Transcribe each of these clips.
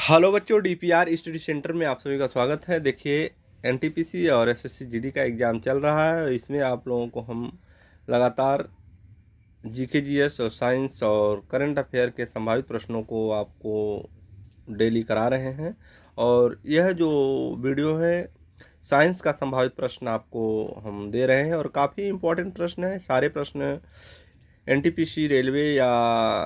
Hello बच्चों, DPR study centre में आप सभी का स्वागत है। देखिए, एनटीपीसी और एसएससी जीडी का एग्ज़ाम चल रहा है। इसमें आप लोगों को हम लगातार जीके जीएस और साइंस और करंट अफेयर के संभावित प्रश्नों को आपको डेली करा रहे हैं। और यह जो वीडियो है, साइंस का संभावित प्रश्न आपको हम दे रहे हैं और काफ़ी इम्पोर्टेंट प्रश्न है। सारे प्रश्न एनटीपीसी, रेलवे या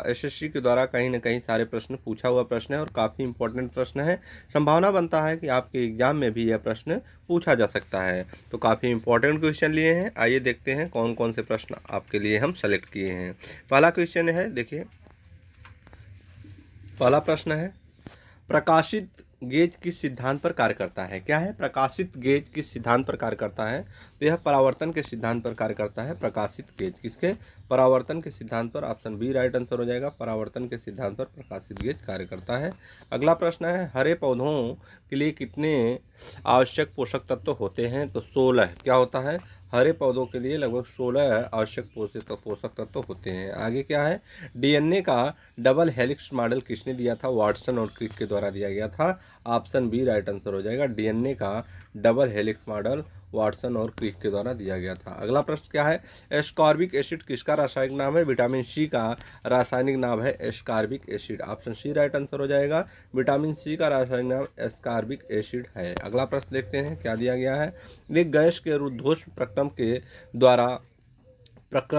एसएससी के द्वारा कहीं ना कहीं सारे प्रश्न पूछा हुआ प्रश्न है और काफ़ी इंपॉर्टेंट प्रश्न है। संभावना बनता है कि आपके एग्जाम में भी यह प्रश्न पूछा जा सकता है। तो काफ़ी इंपॉर्टेंट क्वेश्चन लिए हैं। आइए देखते हैं कौन कौन से प्रश्न आपके लिए हम सेलेक्ट किए हैं। पहला क्वेश्चन है, देखिए पहला प्रश्न है, प्रकाशित गेज किस सिद्धांत पर कार्य करता है। क्या है? प्रकाशित गेज किस सिद्धांत पर कार्य करता है? तो यह परावर्तन के सिद्धांत पर कार्य करता है। प्रकाशित गेज किसके? परावर्तन के सिद्धांत पर। ऑप्शन बी राइट आंसर हो जाएगा। परावर्तन के सिद्धांत पर प्रकाशित गेज कार्य करता है। अगला प्रश्न है, हरे पौधों के लिए कितने आवश्यक पोषक तत्व होते हैं? तो 16। क्या होता है? हरे पौधों के लिए लगभग 16 आवश्यक पोषक तत्व होते हैं। आगे क्या है? डीएनए का डबल हेलिक्स मॉडल किसने दिया था? वाटसन और क्रिक के द्वारा दिया गया था। ऑप्शन बी राइट आंसर हो जाएगा। डीएनए का डबल हेलिक्स मॉडल वाटसन और क्रिक के द्वारा दिया गया था। अगला प्रश्न क्या है? एस्कॉर्बिक एसिड किसका रासायनिक नाम है? विटामिन सी का रासायनिक नाम है ascorbic acid. Option C right answer हो जाएगा। विटामिन सी का रासायनिक नाम एस्कॉर्बिक एसिड है। अगला प्रश्न देखते हैं क्या दिया गया है। एक गैस के रुद्धोष्म प्रक्रम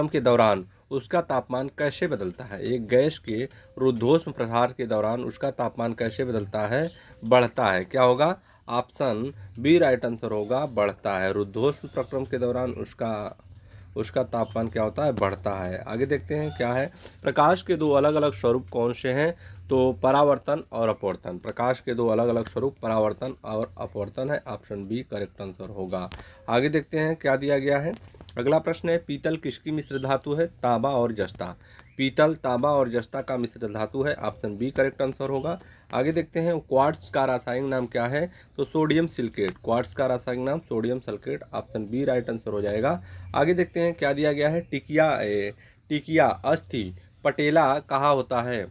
के दौरान उसका तापमान कैसे बदलता है? एक गैस के रुद्धोष्म प्रसार के दौरान उसका तापमान कैसे बदलता है? बढ़ता है। क्या होगा? ऑप्शन बी राइट आंसर होगा, बढ़ता है। रुद्धोष्म प्रक्रम के दौरान उसका तापमान क्या होता है? बढ़ता है। आगे देखते हैं क्या है। प्रकाश के दो अलग अलग स्वरूप कौन से हैं? तो परावर्तन और अपवर्तन। प्रकाश के दो अलग अलग स्वरूप परावर्तन और अपवर्तन है। ऑप्शन बी करेक्ट आंसर होगा। आगे देखते हैं क्या दिया गया है। अगला प्रश्न है, पीतल किसकी मिश्र धातु है? तांबा और जस्ता। पीतल, तांबा और जस्ता का मिश्र धातु है। ऑप्शन बी करेक्ट आंसर होगा। आगे देखते हैं, क्वार्ट्ज का रासायनिक नाम क्या है? तो सोडियम सिलिकेट। क्वार्ट्ज का रासायनिक नाम sodium sulphate. Option B right answer हो जाएगा। आगे देखते हैं क्या दिया गया है। टिकिया अस्थि पटेला कहाँ होता है?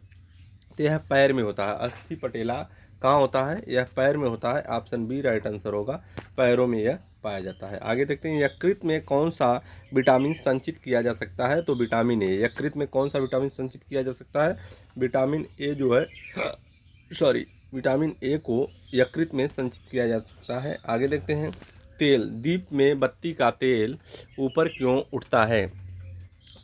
तो यह पैर में होता है। अस्थि पटेला कहाँ होता है? यह पैर में होता है। ऑप्शन बी राइट आंसर होगा। पैरों में यह पाया जाता है। आगे देखते हैं, यकृत में कौन सा विटामिन संचित किया जा सकता है? तो विटामिन ए। यकृत में कौन सा विटामिन संचित किया जा सकता है? विटामिन ए जो है विटामिन ए को यकृत में संचित किया जा सकता है। आगे देखते हैं, तेल, दीप में बत्ती का तेल ऊपर क्यों उठता है?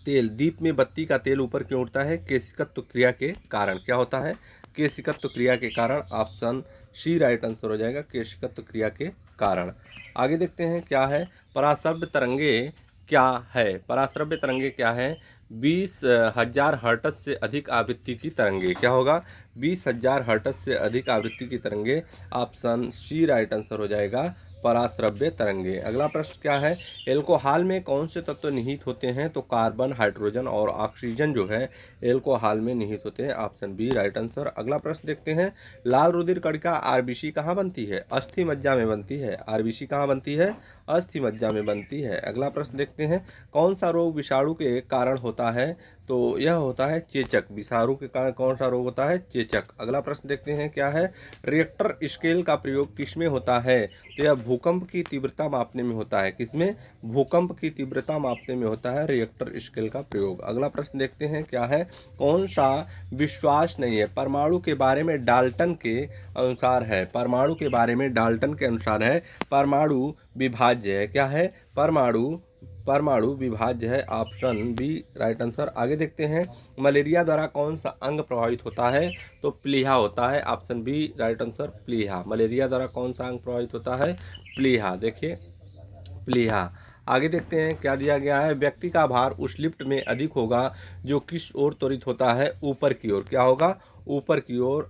दीप में बत्ती का तेल ऊपर क्यों उठता है? केशिकत्व क्रिया के कारण। क्या होता है? केशिकत्व क्रिया के कारण। ऑप्शन सी राइट आंसर हो जाएगा, केशिकत्व क्रिया के कारण। आगे देखते हैं क्या है। पराश्रव्य तरंगे क्या है? पराश्रव्य तरंगे क्या है? 20,000 हर्ट्ज से अधिक आवृत्ति की तरंगे। क्या होगा? 20,000 हर्ट्ज से अधिक आवृत्ति की तरंगे। ऑप्शन सी राइट आंसर हो जाएगा, पराश्रव्य तरंगे। अगला प्रश्न क्या है। एल्कोहल में कौन से तत्व निहित होते हैं? तो कार्बन, हाइड्रोजन और ऑक्सीजन जो है एल्कोहल में निहित होते हैं। Option B right answer. अगला प्रश्न देखते हैं, लाल रुधिर कणिका आरबीसी कहाँ बनती है? अस्थि मज्जा में बनती है। आरबीसी कहाँ बनती है? अस्थि मज्जा में बनती है। अगला प्रश्न देखते हैं, कौन सा रोग विषाणु के कारण होता है? तो यह होता है चेचक। विषाणु के कारण कौन सा रोग होता है? चेचक। अगला प्रश्न देखते हैं क्या है। रिएक्टर स्केल का प्रयोग किसमें होता है? तो यह भूकंप की तीव्रता मापने में होता है। किसमें? भूकंप की तीव्रता मापने में होता है रिएक्टर स्केल का प्रयोग। अगला प्रश्न देखते हैं क्या है। कौन सा विश्वास नहीं है? परमाणु के बारे में डाल्टन के अनुसार है। परमाणु के बारे में डाल्टन के अनुसार है, परमाणु विभाज्य है। क्या है? परमाणु विभाज्य है। Option B right answer. आगे देखते हैं, मलेरिया द्वारा कौन सा अंग प्रभावित होता है? तो प्लीहा होता है। ऑप्शन बी राइट आंसर, प्लीहा। मलेरिया द्वारा कौन सा अंग प्रभावित होता है? प्लीहा। देखिए, प्लीहा। आगे देखते हैं क्या दिया गया है। व्यक्ति का भार उस लिफ्ट में अधिक होगा जो किस ओर त्वरित होता है? ऊपर की ओर। क्या होगा? ऊपर की ओर।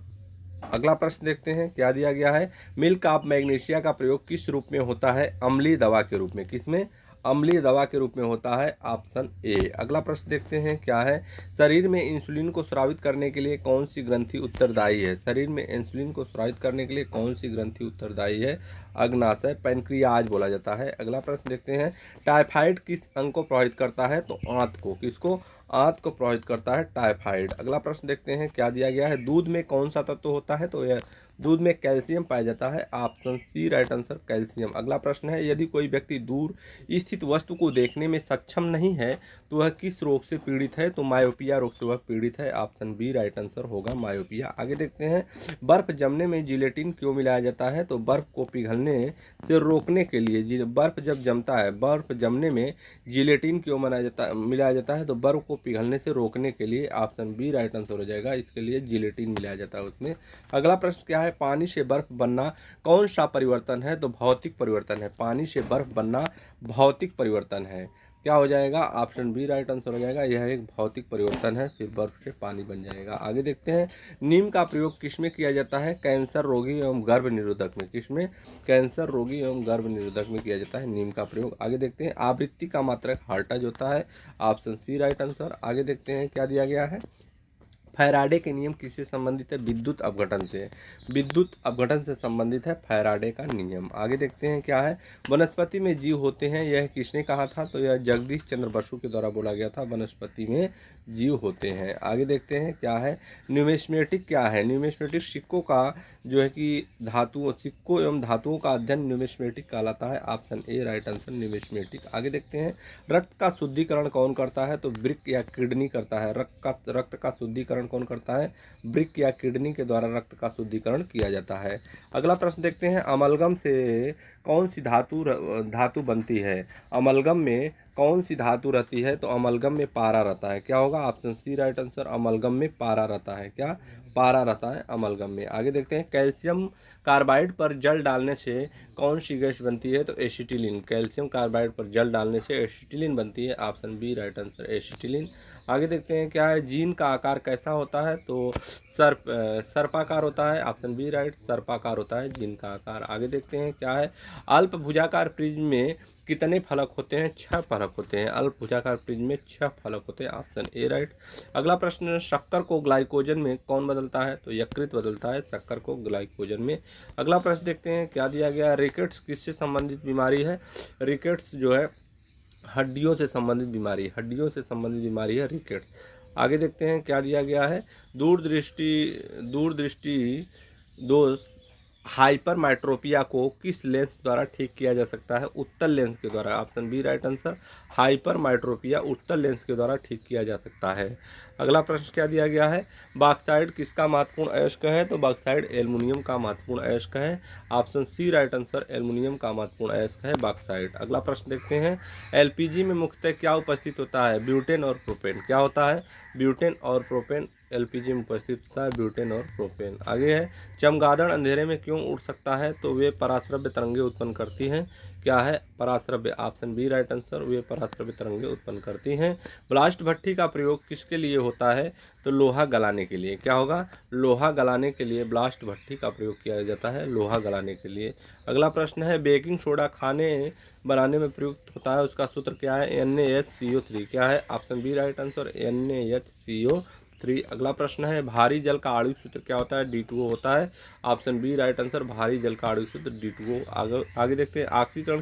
अगला प्रश्न देखते हैं क्या दिया गया है। मिल्क ऑफ मैग्नीशिया का प्रयोग किस रूप में होता है? अम्लीय दवा के रूप में। किसमें? अम्लीय दवा के रूप में होता है। Option A. अगला प्रश्न देखते हैं क्या है। शरीर में इंसुलिन को स्रावित करने के लिए कौन सी ग्रंथि उत्तरदायी है? शरीर में इंसुलिन को स्रावित करने के लिए कौन सी ग्रंथि उत्तरदायी है? अग्नाशय, पैनक्रियाज बोला जाता है। अगला प्रश्न देखते हैं, टाइफाइड किस अंग को प्रभावित करता है? तो आंत को। किसको? आंत को प्रभावित करता है टाइफाइड। अगला प्रश्न देखते हैं क्या दिया गया है, दूध में कौन सा तत्व होता है, तो यह दूध में कैल्शियम पाया जाता है, option C right answer calcium. अगला प्रश्न है, यदि कोई व्यक्ति दूर स्थित वस्तु को देखने में सक्षम नहीं है तो वह किस रोग से पीड़ित है, तो मायोपिया रोग से वह पीड़ित है, ऑप्शन बी राइट आंसर होगा मायोपिया। आगे देखते हैं, बर्फ जमने में जिलेटिन क्यों मिलाया जाता है, तो बर्फ को पिघलने से रोकने के लिए। बर्फ जब जमता है, बर्फ जमने में जिलेटिन क्यों मिलाया जाता है, तो बर्फ को पिघलने से रोकने के लिए, ऑप्शन बी राइट आंसर हो जाएगा, इसके लिए जिलेटिन मिलाया जाता है उसमें। अगला प्रश्न क्या है, पानी से बर्फ बनना कौन सा परिवर्तन है, तो भौतिक परिवर्तन है। पानी से बर्फ बनना भौतिक परिवर्तन है, क्या हो जाएगा, ऑप्शन बी राइट आंसर हो जाएगा, यह एक भौतिक परिवर्तन है, फिर बर्फ से पानी बन जाएगा। आगे देखते हैं, नीम का प्रयोग किसमें किया जाता है, कैंसर रोगी एवं गर्भ निरोधक में। किसमें, कैंसर रोगी एवं गर्भ निरोधक में किया जाता है नीम का प्रयोग। आगे देखते हैं, आवृत्ति का मात्रक हर्ट्ज होता है, ऑप्शन सी राइट आंसर। आगे देखते हैं क्या दिया गया है, फैराडे के नियम किससे संबंधित है, विद्युत अपघटन से। विद्युत अपघटन से संबंधित है फैराडे का नियम। आगे देखते हैं क्या है, वनस्पति में जीव होते हैं, यह किसने कहा था, तो यह जगदीश चंद्र बसु के द्वारा बोला गया था, वनस्पति में जीव होते हैं। आगे देखते हैं क्या है, न्यूमिस्मेटिक क्या है, न्यूमिस्मेटिक सिक्कों का जो है कि सिक्कों एवं धातुओं का अध्ययन न्यूमिस्मेटिक कहलाता है, option A right answer numismatic. आगे देखते हैं, रक्त का शुद्धिकरण कौन करता है, तो वृक्क या किडनी करता है। रक्त का शुद्धिकरण कौन करता है, वृक्क या किडनी के द्वारा रक्त का शुद्धिकरण किया जाता है। अगला प्रश्न देखते हैं, अमलगम से कौन सी धातु बनती है, अमलगम में कौन सी धातु रहती है, तो अमलगम में पारा रहता है, क्या होगा, option C right answer, amalgam में पारा रहता है, क्या, पारा रहता है अमलगम में। आगे देखते हैं, कैल्शियम कार्बाइड पर जल डालने से कौन सी गैस बनती है, तो एसिटिलीन। कैल्शियम कार्बाइड पर जल डालने से एसिटिलीन बनती है, option B right answer acetylene. आगे देखते हैं क्या है, जीन का आकार कैसा होता है, तो सर्पाकार होता है, ऑप्शन बी राइट सर्पाकार होता है जीन का आकार। आगे देखते हैं क्या है, अल्प भुजाकार प्रिज्म में कितने फलक होते हैं, 6 फलक होते हैं, अल्प भुजाकार प्रिज्म में 6 फलक होते हैं, ऑप्शन ए राइट। अगला प्रश्न, शक्कर को ग्लाइकोजन में कौन बदलता है, तो यकृत बदलता है शक्कर को ग्लाइकोजन में। अगला प्रश्न देखते हैं क्या दिया गया, रिकेट्स किससे संबंधित बीमारी है, रिकेट्स जो है हड्डियों से संबंधित बीमारी, हड्डियों से संबंधित बीमारी है रिकेट्स। आगे देखते हैं क्या दिया गया है, दूरदृष्टि दोष हाइपरमेट्रोपिया को किस लेंस द्वारा ठीक किया जा सकता है, उत्तल लेंस के द्वारा, option B right answer hypermetropia उत्तल लेंस के द्वारा ठीक किया जा सकता है। अगला प्रश्न क्या दिया गया है, बॉक्साइट किसका महत्वपूर्ण अयस्क है, तो बॉक्साइट एल्युमिनियम का महत्वपूर्ण अयस्क है, option C right answer aluminium का महत्वपूर्ण अयस्क है बॉक्साइट। अगला प्रश्न देखते हैं, एलपीजी में मुख्यतः क्या उपस्थित होता है, ब्यूटेन और प्रोपेन, क्या होता है, ब्यूटेन और प्रोपेन एलपीजी में उपस्थित होता है, ब्यूटेन और प्रोपेन। आगे है, चमगादड़ अंधेरे में क्यों उड़ सकता है, तो वे पराश्रव्य तरंगे उत्पन्न करती हैं, क्या है, पराश्रव्य, ऑप्शन बी राइट आंसर, वे पराश्रव्य तरंगे उत्पन्न करती हैं। ब्लास्ट भट्ठी का प्रयोग किसके लिए होता है, तो लोहा गलाने के लिए, क्या होगा, लोहा गलाने के लिए ब्लास्ट भट्ठी का प्रयोग किया जाता है, लोहा गलाने के लिए। अगला प्रश्न है, बेकिंग सोडा खाने बनाने में प्रयुक्त होता है, उसका सूत्र क्या है, NaHCO3, क्या है, option B right answer NaHCO3। अगला प्रश्न है, भारी जल का आणविक सूत्र क्या होता है, D2O होता है, ऑप्शन बी राइट आंसर भारी जल का आणविक सूत्र D2O। आगे देखते हैं, ऑक्सीकरण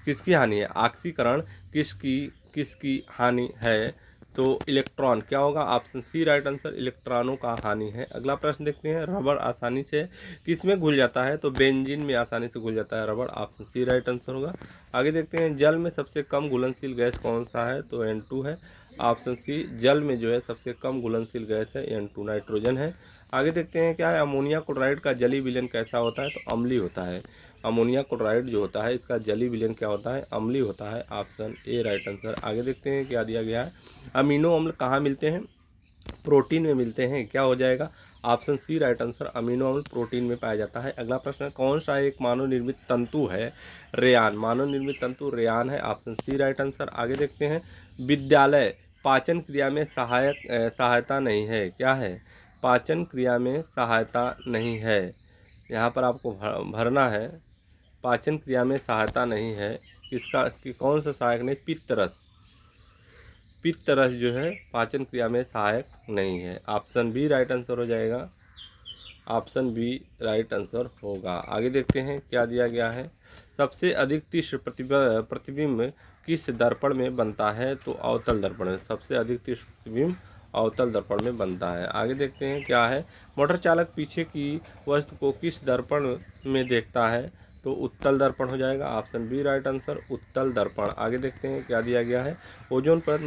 किसकी हानि है, ऑक्सीकरण किसकी हानि है, तो इलेक्ट्रॉन, क्या होगा, ऑप्शन सी राइट आंसर इलेक्ट्रॉनों का हानि है। अगला प्रश्न देखते हैं, रबड़ आसानी से किस में घुल जाता है, तो बेंजीन में आसानी से घुल जाता है रबड़, ऑप्शन सी राइट आंसर होगा। आगे देखते हैं, जल में सबसे कम घुलनशील गैस कौन सा है, तो N2 है, ऑप्शन सी, जल में जो है सबसे कम घुलनशील गैस है N2 नाइट्रोजन है। आगे देखते हैं क्या है, अमोनिया क्लोराइड का जलीय विलयन कैसा होता है, तो अम्लीय होता है, अमोनिया क्लोराइड जो होता है इसका जलीय विलयन क्या होता है, अम्लीय होता है, ऑप्शन ए राइट आंसर। आगे देखते हैं क्या दिया गया है, अमीनो अम्ल कहाँ मिलते हैं, प्रोटीन में मिलते हैं, क्या हो जाएगा, option C right answer amino अम्ल प्रोटीन में पाया जाता है। अगला प्रश्न, कौन सा एक मानव निर्मित तंतु है, रेयान, मानव निर्मित तंतु रेयान है, ऑप्शन सी राइट आंसर। आगे देखते हैं, विद्यालय पाचन क्रिया में सहायता नहीं है, क्या है, पाचन क्रिया में सहायता नहीं है, यहाँ पर आपको भरना है, पाचन क्रिया में सहायता नहीं है, कौन सा सहायक नहीं, पित्त रस जो है पाचन क्रिया में सहायक नहीं है, ऑप्शन बी राइट आंसर हो जाएगा, ऑप्शन बी राइट आंसर होगा। आगे देखते हैं क्या दिया गया है, सबसे अधिक तीक्ष्ण प्रतिबिंब किस दर्पण में बनता है? तो अवतल दर्पण में। सबसे अधिक तीक्ष्ण प्रतिबिंब अवतल दर्पण में बनता है। आगे देखते हैं क्या है। मोटर चालक पीछे की वस्तु को किस दर्पण में देखता है? तो उत्तल दर्पण हो जाएगा। ऑप्शन बी राइट आंसर, उत्तल दर्पण। आगे देखते हैं क्या दिया गया है। ओजोन परत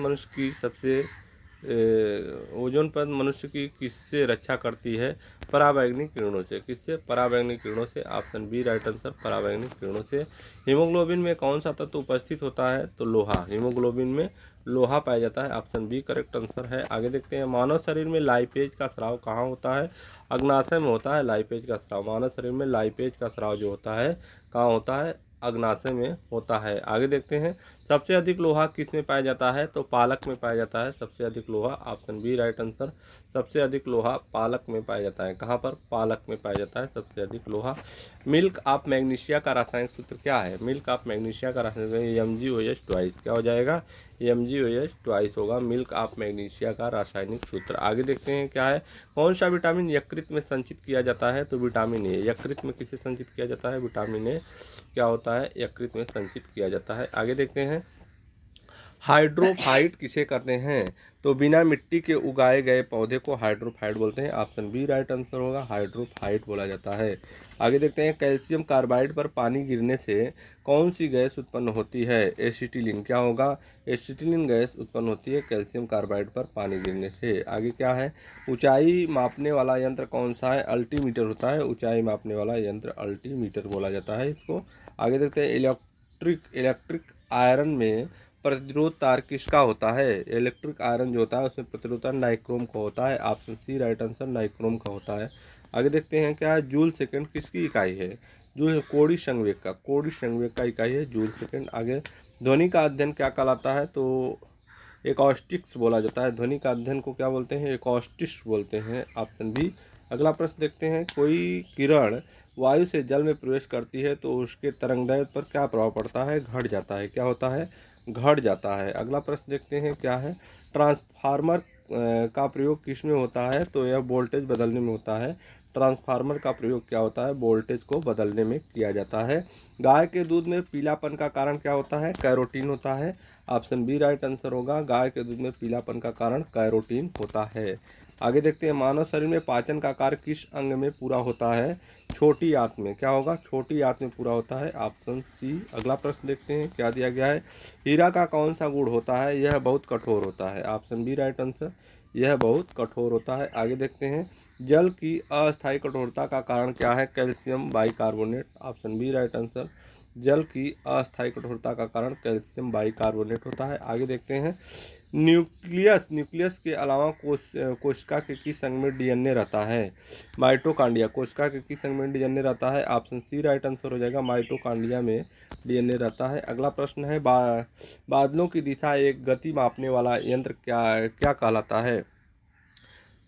मनुष्य की किससे रक्षा करती है? पराबैंगनी किरणों से। किससे? पराबैंगनी किरणों से। ऑप्शन बी राइट आंसर, पराबैंगनी किरणों से। हीमोग्लोबिन में कौन सा तत्व उपस्थित होता है? तो लोहा। हीमोग्लोबिन में लोहा पाया जाता है। ऑप्शन बी करेक्ट आंसर है। आगे देखते हैं मानव शरीर में लाइपेज का स्राव कहाँ होता है? अग्नाशय में होता है लाइपेज का स्राव। मानव शरीर में लाइपेज का स्राव जो होता है कहाँ होता है? अग्नाशय में होता है। आगे देखते हैं सबसे अधिक लोहा किस में पाया जाता है? तो पालक में पाया जाता है सबसे अधिक लोहा। ऑप्शन बी राइट आंसर, सबसे अधिक लोहा पालक में पाया जाता है। कहाँ पर? पालक में पाया जाता है सबसे अधिक लोहा। मिल्क ऑफ मैग्नीशिया का रासायनिक सूत्र क्या है? मिल्क ऑफ मैग्नीशिया का रासायनिक MgOH ट्वाइस। क्या हो जाएगा? MgOH ट्वाइस होगा मिल्क ऑफ मैग्नीशिया का रासायनिक सूत्र। आगे देखते हैं क्या है। कौन सा विटामिन यकृत में संचित किया जाता है? तो विटामिन ए। यकृत में किसे संचित किया जाता है? विटामिन ए क्या होता है? यकृत में संचित किया जाता है। आगे देखते हैं हाइड्रोफाइट किसे कहते हैं? तो बिना मिट्टी के उगाए गए पौधे को हाइड्रोफाइट बोलते हैं। ऑप्शन बी राइट आंसर होगा, हाइड्रोफाइट बोला जाता है। आगे देखते हैं कैल्शियम कार्बाइड पर पानी गिरने से कौन सी गैस उत्पन्न होती है? एसिटिलीन। क्या होगा? एसिटिलीन गैस उत्पन्न होती है कैल्शियम कार्बाइड पर पानी गिरने से। आगे क्या है। ऊंचाई मापने वाला यंत्र कौन सा है? अल्टीमीटर होता है। ऊंचाई मापने वाला यंत्र अल्टीमीटर बोला जाता है इसको। आगे देखते हैं इलेक्ट्रिक आयरन में प्रतिरोध तार किसका होता है? इलेक्ट्रिक आयरन जो होता है उसमें प्रतिरोध तार नाइक्रोम का होता है। Option C right answer, nichrome का होता है। आगे देखते हैं क्या है। जूल सेकंड किसकी इकाई है? जूल कोड़ी संवेग का इकाई है जूल सेकंड। आगे ध्वनि का अध्ययन क्या कहलाता है? तो एकॉस्टिक्स बोला जाता है। ध्वनि का अध्ययन को क्या बोलते हैं? एकॉस्टिक्स बोलते हैं। Option B. अगला प्रश्न देखते हैं कोई किरण वायु से जल में प्रवेश करती है तो उसके तरंगदैर्घ्य पर क्या प्रभाव पड़ता है? घट जाता है। क्या होता है? घट जाता है। अगला प्रश्न देखते हैं क्या है। ट्रांसफार्मर का प्रयोग किस में होता है? तो यह वोल्टेज बदलने में होता है। ट्रांसफार्मर का प्रयोग क्या होता है? वोल्टेज को बदलने में किया जाता है। गाय के दूध में पीलापन का कारण क्या होता है? कैरोटीन होता है। ऑप्शन बी राइट आंसर होगा, गाय के दूध में पीलापन का कारण कैरोटीन होता है। आगे देखते हैं मानव शरीर में पाचन का कार्य किस अंग में पूरा होता है? छोटी आंत में। क्या होगा? छोटी आंत में पूरा होता है। Option C. अगला प्रश्न देखते हैं क्या दिया गया है। हीरा का कौन सा गुण होता है? यह बहुत कठोर होता है। ऑप्शन बी राइट आंसर, यह बहुत कठोर होता है। आगे देखते हैं जल की अस्थायी कठोरता का कारण क्या है? Calcium bicarbonate. Option B right answer, जल की अस्थायी कठोरता का कारण कैल्शियम बाइकार्बोनेट होता है। आगे देखते हैं न्यूक्लियस के अलावा कोशिका के किस अंग में डीएनए रहता है? माइटोकांड्रिया। कोशिका के किस अंग में डीएनए रहता है? ऑप्शन सी राइट आंसर हो जाएगा, माइटोकांड्रिया में डीएनए रहता है। अगला प्रश्न है बादलों की दिशा एक गति मापने वाला यंत्र क्या क्या कहलाता है?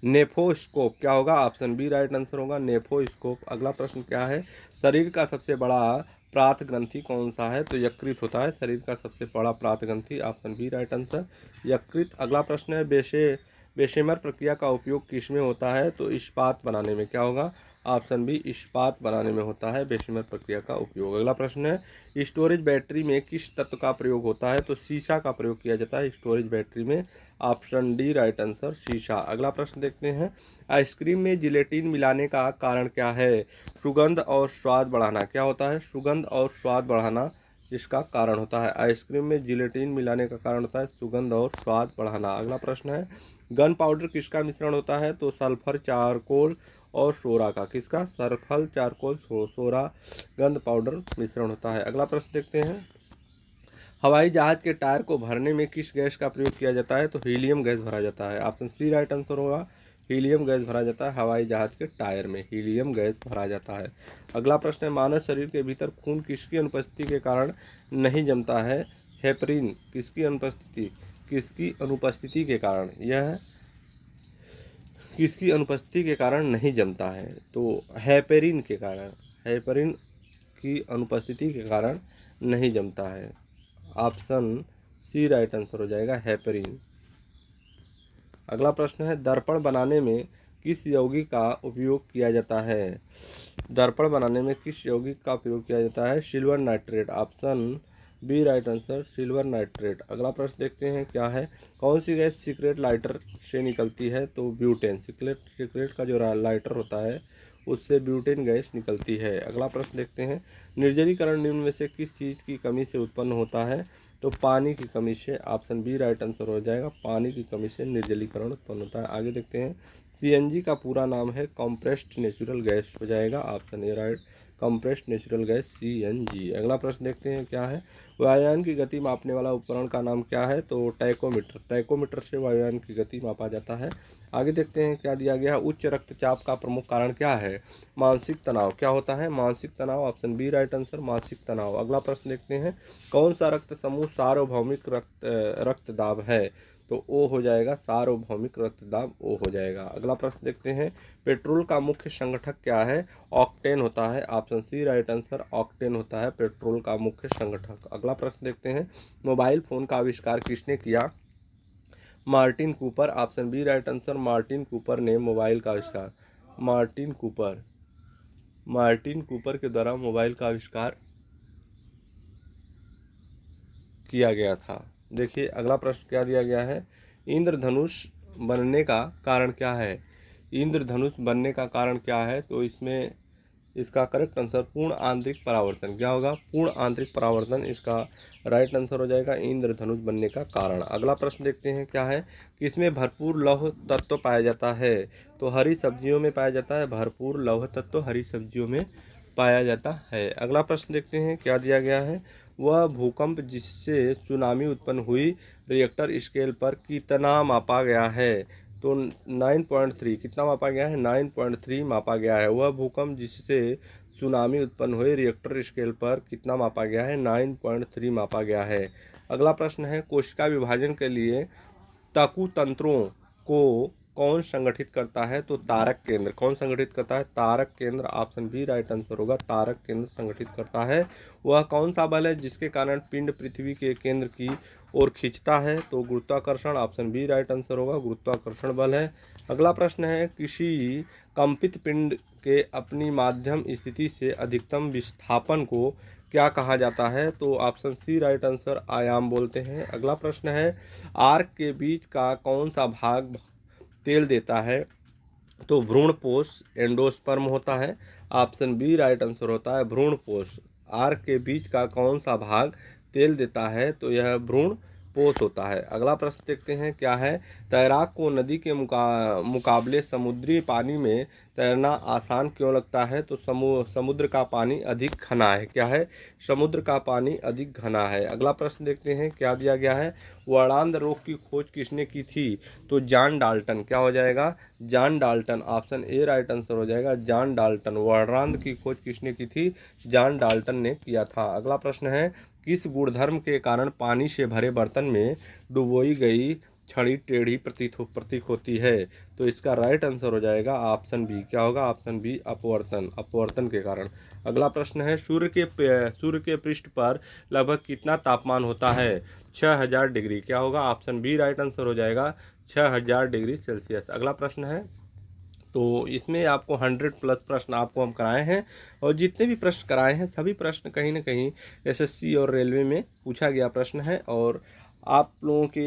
नेफोस्कोप। क्या होगा? ऑप्शन बी राइट आंसर होगा, नेफोस्कोप। अगला प्रश्न क्या है। शरीर का सबसे बड़ा प्रात ग्रंथि कौन सा है? तो यकृत होता है शरीर का सबसे बड़ा प्रात ग्रंथि। ऑप्शन बी राइट आंसर, यकृत। अगला प्रश्न है बेशेमर प्रक्रिया का उपयोग किस में होता है? तो इस्पात बनाने में। क्या होगा? ऑप्शन बी इस्पात बनाने में होता है बेशेमर प्रक्रिया का उपयोग। अगला प्रश्न है स्टोरेज बैटरी में किस तत्व का प्रयोग होता है? तो सीसा का प्रयोग किया जाता है स्टोरेज बैटरी में। ऑप्शन डी राइट आंसर, शीशा। अगला प्रश्न देखते हैं आइसक्रीम में जिलेटिन मिलाने का कारण क्या है? सुगंध और स्वाद बढ़ाना। क्या होता है? सुगंध और स्वाद बढ़ाना जिसका कारण होता है। आइसक्रीम में जिलेटिन मिलाने का कारण होता है सुगंध और स्वाद बढ़ाना। अगला प्रश्न है गन पाउडर किसका मिश्रण होता है? तो सल्फर, चारकोल और सोरा का। किसका? सल्फर, चारकोल, सोरा गंध पाउडर मिश्रण होता है। अगला प्रश्न देखते हैं हवाई जहाज के टायर को भरने में किस गैस का प्रयोग किया जाता है? तो हीलियम गैस भरा जाता है। ऑप्शन सी राइट आंसर होगा, हीलियम गैस भरा जाता है हवाई जहाज के टायर में, हीलियम गैस भरा जाता है। अगला प्रश्न है मानव शरीर के भीतर खून किसकी अनुपस्थिति के कारण नहीं जमता है? हेपरिन किसकी अनुपस्थिति के कारण, यह किसकी अनुपस्थिति के कारण नहीं जमता है? तो हेपेरिन के कारण, हेपरिन की अनुपस्थिति के कारण नहीं जमता है। ऑप्शन सी राइट आंसर हो जाएगा, हेपरिन। अगला प्रश्न है दर्पण बनाने में किस यौगिक का उपयोग किया जाता है? दर्पण बनाने में किस यौगिक का प्रयोग किया जाता है? Silver nitrate. Option B right answer silver nitrate. अगला प्रश्न देखते हैं क्या है, कौन सी गैस सिगरेट लाइटर से निकलती है? तो ब्यूटेन। सिगरेट का जो लाइटर होता है उससे ब्यूटेन गैस निकलती है। अगला प्रश्न देखते हैं, निर्जलीकरण निम्न में से किस चीज़ की कमी से उत्पन्न होता है? तो पानी की कमी से। ऑप्शन बी राइट आंसर हो जाएगा, पानी की कमी से निर्जलीकरण उत्पन्न होता है। आगे देखते हैं, सीएनजी का पूरा नाम है कंप्रेस्ड नेचुरल गैस हो जाएगा। Option A right, compressed natural gas CNG. अगला प्रश्न देखते हैं क्या है, वायुयान की गति मापने वाला उपकरण का नाम क्या है? तो टैकोमीटर। टैकोमीटर से वायुयान की गति मापा जाता है। आगे देखते हैं क्या दिया गया है, उच्च रक्तचाप का प्रमुख कारण क्या है? मानसिक तनाव। क्या होता है? मानसिक तनाव। ऑप्शन बी राइट आंसर, मानसिक तनाव। अगला प्रश्न देखते हैं, कौन सा रक्त समूह सार्वभौमिक रक्तदाब है? तो ओ हो जाएगा, सार्वभौमिक रक्तदाब ओ हो जाएगा। अगला प्रश्न देखते हैं, पेट्रोल का मुख्य संगठक क्या है? ऑक्टेन होता है। Option C right answer, octane होता है पेट्रोल का मुख्य संगठक। अगला प्रश्न देखते हैं, मोबाइल फोन का आविष्कार किसने किया? Martin Cooper. Option B right answer, Martin Cooper ने मोबाइल का आविष्कार, मार्टिन कूपर के द्वारा मोबाइल का आविष्कार किया गया था। देखिए अगला प्रश्न क्या दिया गया है, इंद्रधनुष बनने का कारण क्या है? इंद्रधनुष बनने का कारण क्या है? तो इसमें इसका करेक्ट आंसर पूर्ण आंतरिक परावर्तन। क्या होगा? पूर्ण आंतरिक परावर्तन इसका राइट आंसर हो जाएगा, इंद्रधनुष बनने का कारण। अगला प्रश्न देखते हैं क्या है, किसमें भरपूर लौह तत्व पाया जाता है? तो हरी सब्जियों में पाया जाता है, भरपूर लौह तत्व हरी सब्जियों में पाया जाता है। अगला प्रश्न देखते हैं क्या दिया गया है, वह भूकंप जिससे सुनामी उत्पन्न हुई रिएक्टर स्केल पर कितना मापा गया है? तो 9.3 कितना मापा गया है? 9.3 मापा गया है। वह भूकंप जिससे सुनामी उत्पन्न हुई रिएक्टर स्केल पर कितना मापा गया है? 9.3 मापा गया है। अगला प्रश्न है, कोशिका विभाजन के लिए तकु तंत्रों को कौन संगठित करता है? तो तारक केंद्र। कौन संगठित करता है? तारक केंद्र। ऑप्शन बी राइट आंसर होगा, तारक केंद्र संगठित करता है। वह कौन सा बल है जिसके कारण पिंड पृथ्वी के केंद्र की ओर खींचता है? तो गुरुत्वाकर्षण। ऑप्शन बी राइट आंसर होगा, गुरुत्वाकर्षण बल है। अगला प्रश्न है, किसी कंपित पिंड के अपनी माध्यम स्थिति से अधिकतम विस्थापन को क्या कहा जाता है? तो ऑप्शन सी राइट आंसर, आयाम बोलते हैं। अगला प्रश्न है, आर्क के बीच का कौन सा भाग तेल देता है? तो भ्रूणपोष एंडोस्पर्म होता है। ऑप्शन बी राइट आंसर होता है, भ्रूणपोष। आर्क के बीच का कौन सा भाग तेल देता है? तो यह भ्रूणपोष होता है। अगला प्रश्न देखते हैं क्या है, तैराक को नदी के मुकाबले समुद्री पानी में तैरना आसान क्यों लगता है? तो समुद्र का पानी अधिक घना है। क्या है? समुद्र का पानी अधिक घना है। अगला प्रश्न देखते हैं क्या दिया गया है, वर्णांध रोग की खोज किसने की थी? तो जॉन डाल्टन। क्या हो जाएगा? John Dalton. Option A right answer हो जाएगा, जॉन डाल्टन। वर्णांध की खोज किसने की थी? जॉन डाल्टन ने किया था। अगला प्रश्न है, किस गुणधर्म के कारण पानी से भरे बर्तन में डुबोई गई छड़ी टेढ़ी प्रतीक होती है? तो इसका राइट आंसर हो जाएगा ऑप्शन बी। क्या होगा? ऑप्शन बी, अपवर्तन। अपवर्तन के कारण। अगला प्रश्न है, सूर्य के पृष्ठ पर लगभग कितना तापमान होता है? 6000 डिग्री। क्या होगा? ऑप्शन बी राइट आंसर हो जाएगा, 6000 डिग्री सेल्सियस। अगला प्रश्न है, तो इसमें आपको 100 प्लस प्रश्न आपको हम कराए हैं, और जितने भी प्रश्न कराए हैं सभी प्रश्न कहीं ना कहीं एसएससी और रेलवे में पूछा गया प्रश्न है, और आप लोगों के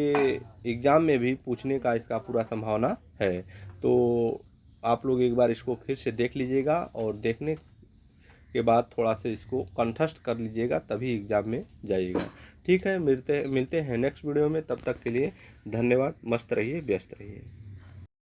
एग्ज़ाम में भी पूछने का इसका पूरा संभावना है। तो आप लोग एक बार इसको फिर से देख लीजिएगा, और देखने के बाद थोड़ा सा इसको कंठस्थ कर लीजिएगा, तभी एग्ज़ाम में जाइएगा। ठीक है, मिलते हैं नेक्स्ट वीडियो में। तब तक के लिए धन्यवाद। मस्त रहिए, व्यस्त रहिए।